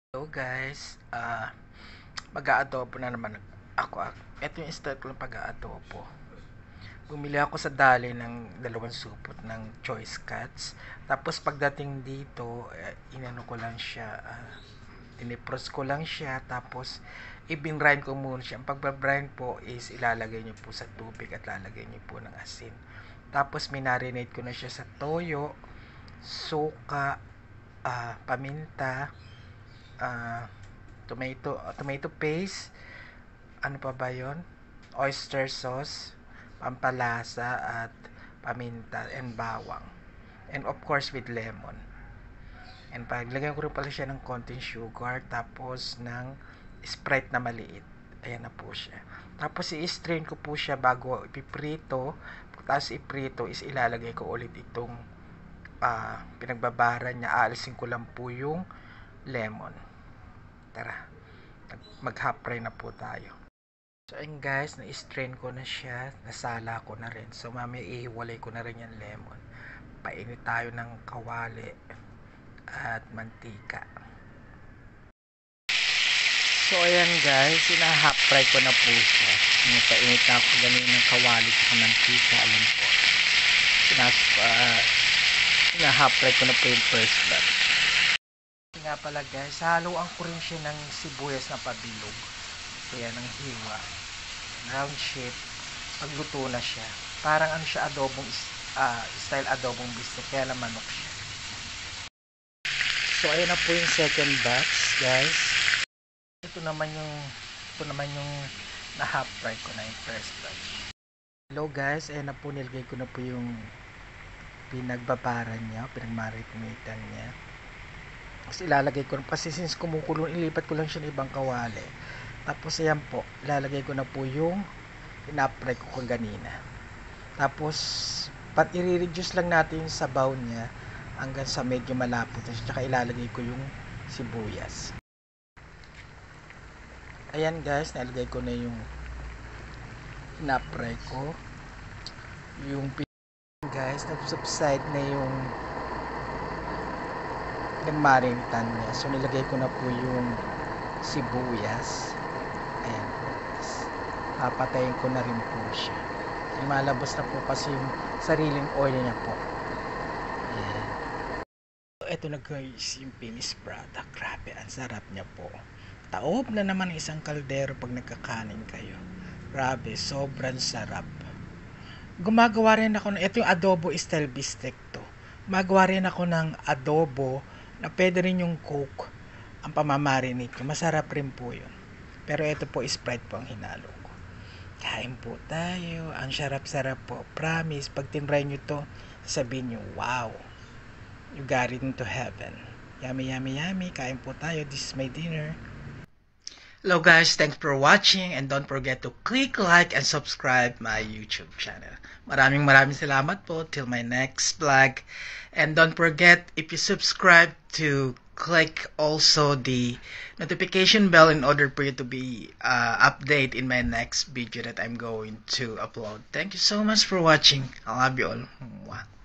Hello guys, mag-aadobo na naman ako. Ito yung start ko ng pag-aadobo. Bumili ako sa Dali ng 2 supot ng choice cuts. Tapos pagdating dito, inano ko lang siya, tinipros ko lang siya. Tapos ibinrind ko muna siya. Ang pagbabrind po is ilalagay nyo po sa tubig at lalagay nyo po ng asin. Tapos minarinate ko na siya sa toyo, suka, paminta, tomato paste, ano pa ba yon, oyster sauce, pampalasa at paminta and bawang, and of course with lemon. And paglagyan ko rin pala siya ng konting sugar, tapos ng Sprite na maliit. Ayan na po siya. Tapos i-strain ko po siya bago ipiprito. Tapos iprito is ilalagay ko ulit itong pinagbabara niya. Aalisin ko lang po yung lemon. Tara, mag-half fry na po tayo. So ayun guys, na-strain ko na siya, nasala ko na rin. So mamaya ihiwalay ko na rin yung lemon. Painit tayo ng kawali at mantika. So ayan guys, ina-half fry ko na po siya. Painit na ako ganun ng kawali at mantika, alam po. Ina-half fry ko na po yung first batch. Nga pala guys, haluan ko rin siya ng sibuyas na pabilog. Kaya ng hiwa. Round shape. Pagluto na siya. Parang ano siya, style adobong bistek. Kaya lang manok siya. So ayun na po yung second batch guys. Ito naman yung na half fry ko na yung first batch. Hello guys, ayun na po, nilagay ko na po yung pinagbabaran niya, pinagmarinatean niya. Tapos ilalagay ko, kasi since kumukulong, ilipat ko lang siya ng ibang kawali. Tapos ayan po, ilalagay ko na po yung pinapray ko kanina. Tapos i-reduce lang natin yung sabaw niya hanggang sa medyo malapot. Tsaka ilalagay ko yung sibuyas. Ayan guys, nalagay ko na yung pinapray ko. Yung guys, nag-subside na yung nagmarinitan niya. So nilagay ko na po yung sibuyas. Ayan. Papatayin ko na rin po siya. Malabas na po kasi yung sariling oil niya po. Ayan. So ito na guys yung finished product. Grabe, ang sarap niya po. Taob na naman isang kaldero pag nagkakanin kayo. Grabe, sobrang sarap. Gumagawa rin ako ng, ito yung adobo style bistek to. Gumagawa rin ako ng adobo na pwede rin yung coke ang pamamarinate ko. Masarap rin po yun. Pero ito po, Sprite po ang hinalo ko. Kain po tayo. Ang sarap-sarap po. Promise, pag tinry nyo to, sabihin nyo, wow, you got it into heaven. Yummy, yummy, yummy. Kain po tayo. This is my dinner. Hello guys, thanks for watching, and don't forget to click like and subscribe my YouTube channel. Maraming salamat po till my next vlog. And don't forget, if you subscribe, to click also the notification bell in order for you to be updated in my next video that I'm going to upload. Thank you so much for watching. I love you all. Mwah.